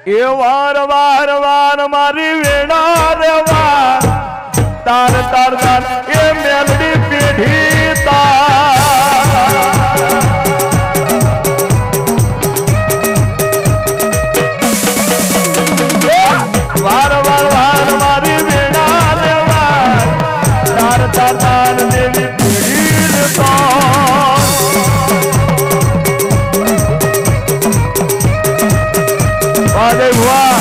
એ વાર વાર વાર મારી વેણા રે વાર તાર તાર તાર એ મેલડી પેઢી તાર વાર વાર વાર મારી વેણા રે વાર તાર તાર તાર દેવી પેઢી તાર વાલે ભુવા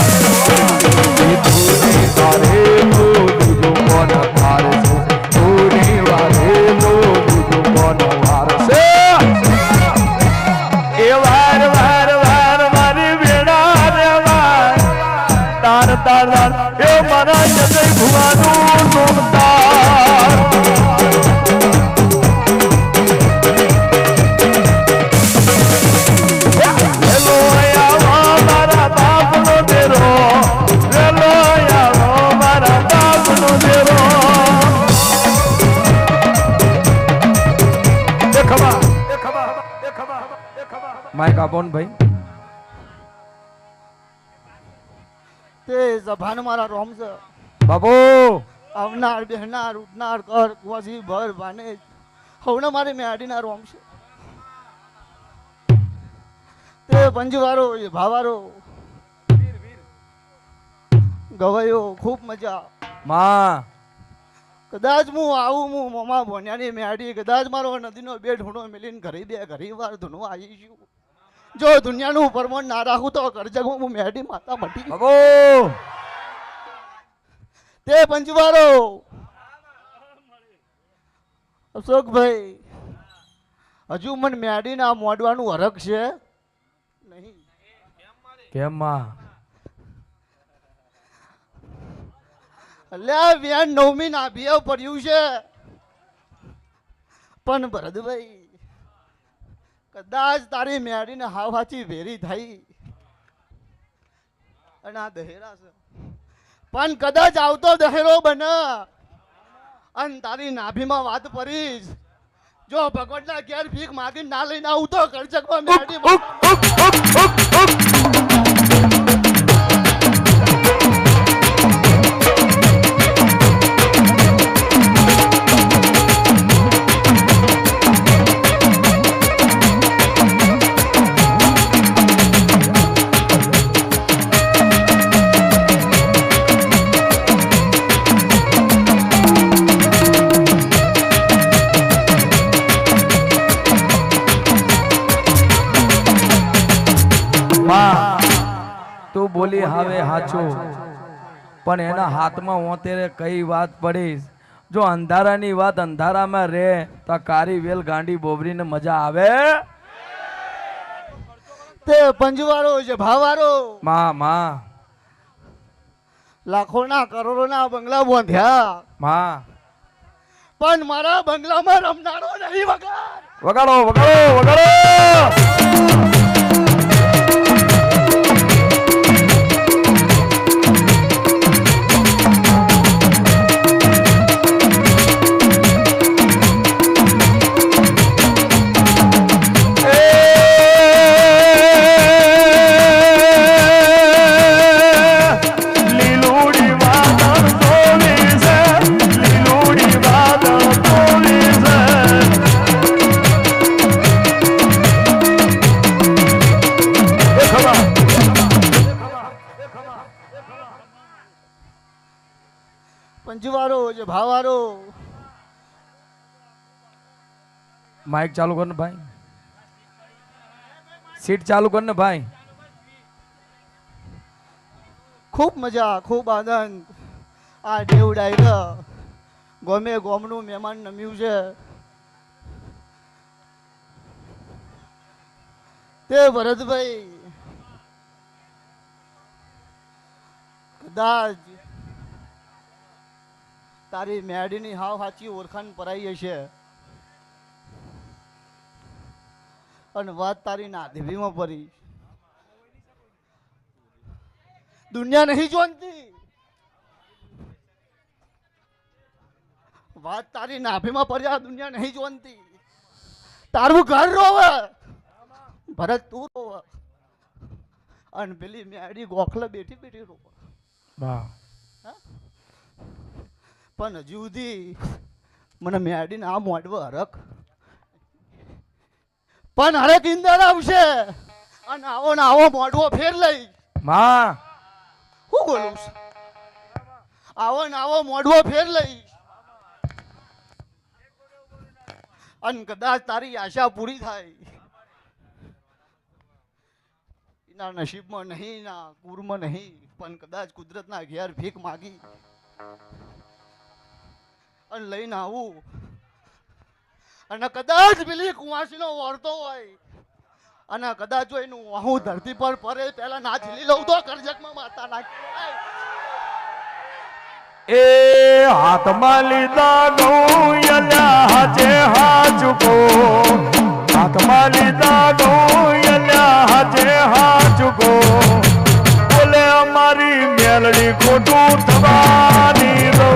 તારે લો દુજો કોન ભારસે પૂરી વારે લો દુજો કોન ભારસે એ વાર વાર વાર મારી વેડા રે વાર તાર તાર તાર એ મારા જય ભુવાનું નોમતાર माइक आपन भाई તે જભાન મારા રોમ છે बाबू આવનાર બેહનાર ઉઠનાર કર કુવાસી ભર ભાને હવને મારે મેડીના રોમ છે તે પંજવારો એ ભાવારો ગવાયો ખૂબ મજા मां કદાચ હું આવું હું મોમા ભોન્યાની મેડી કદાચ મારો નદીનો બે ઢૂંઢો મિલીને ઘરી વાર ધૂણવા આવી છું જો દુનિયાનું પરમણ ના રાખું તો કરજગમાં હું મેડી માતા મટી बाबू તે પંચવારો અશોકભાઈ હજુ મને મેડીના મોડવાનું હરખ છે નહીં કેમ मां અલ્યા વ્યાન નવમી ના ભિયા પડ્યું છે પણ ભરતભાઈ કદાચ તારી મેડીને હાવ હાચી ભેરી થઈ અને આ દહેરા છે પણ કદાચ આવતો દહેરો બને અને તારી નાભીમાં વાત પડીશ જો ભગવાનના ઘેર ભીખ માગીને ના લઈને આવું તો કરજકમાં મેડી તું બોલી હવે હાચું પણ એના હાથમાં ઓતેરે કઈ વાત પડીશ જો અંધારાની વાત અંધારામાં રે તો કારી વેલ ગાંડી બોબરીને મજા આવે તે પંજવારો છે ભાવારો માં માં લાખોના કરોડોના બંગલા બાંધ્યા માં પણ મારા બંગલામાં રમનારો નહીં વગાડો વગાડો વગાડો પંજવારો છે ભાવારો माइक चालू करना भाई सीट चालू करना भाई ખૂબ મજા ખૂબ આનંદ આ દેવડાઈ ગમે ગોમનું મહેમાન નમ્યું છે તે ભરતભાઈ કદાચ તારી મેડીની હાવ સાચી ઓળખાણ પરાઈ હશે અને વાત તારી નાદેવીમાં પડી દુનિયા નહીં જોનતી વાત તારી નાભીમાં પડ્યા દુનિયા નહીં જોનતી તારું ઘર રોવે ભરત તું રોવે અને પેલી મેડી ગોખલે બેઠી બેઠી રોકો વાહ પણ હજુ સુધી મને મેડીને આ મોડવો હરખ પણ હરેક ઇંદર આવશે અને આવો ને આવો મોઢવો ફેર લઈ માં હું બોલું છું આવો ને આવો મોઢવો ફેર લઈ અને કદાચ તારી આશા પૂરી થાય એના નસીબમાં નહીં ના કુરમાં નહીં પણ કદાચ કુદરતના ઘેર ભીખ માગી અને લઈને આવું અને કદાચ પેલી કુંવાસીનો વળતો હોય અને કદાચ જો એનું હું ધરતી પર પડે પહેલા ના ઝીલી લઉં તો કરજકમાં માતા નાખી એ હાથમાં લીધા ગૌયલ્યા હાજે હાચુકો હાથમાં લીધા ગૌયલ્યા હાજે હાચુકો બોલે અમારી મેલડી ખોટું થવાની દો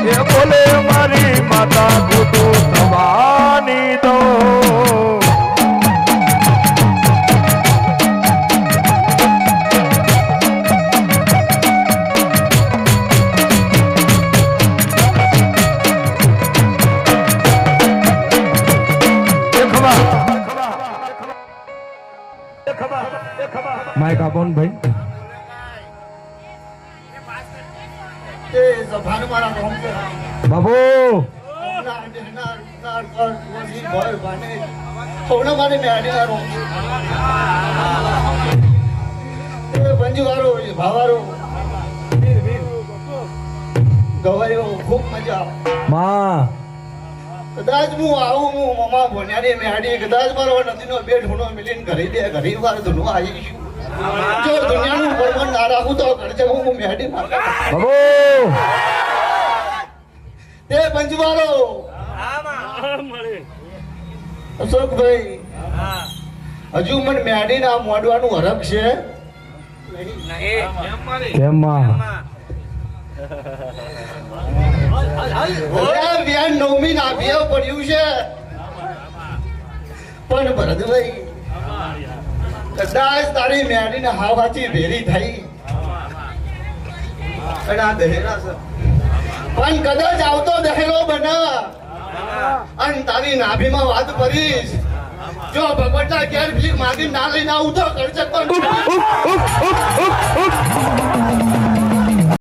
એ બોલે મારી માતા ખોટું થવાની દો માઇક આપો ને ભાઈ એ સભાન મારા નામ છે બાબુ સૌના માટે મેળી વાળો પંજુ વાળો ભાવારો ગવાયો ખૂબ મજા માં કદાચ હું આવું હું મમા ભોન્યાની મેળી કદાચ મારો નદીનો બેટ હુનો મિલીને ઘરે દે ઘરે વાર ધૂનું આવીશું જો દુનિયાનું બળવન ના રાખું તો કરજે હું મેળી બાબુ તે પંચવાળો અશોકભાઈ હજુ મને મેડી ના મોડવાનું હરખ છે કેમ માં વ્યાન નવમી ના બે પડ્યું છે પણ ભરતભાઈ કદાચ તારી મેડી ને હાવાથી ભેરી થઈ અને આ દહેરા છે પણ કદાચ આવતો દહેલો બના અને તારી નાભીમાં વાત કરીશ જો ભગવતના ઘેર ભીખ માગી ના લઈને આવું તો કરજક પણ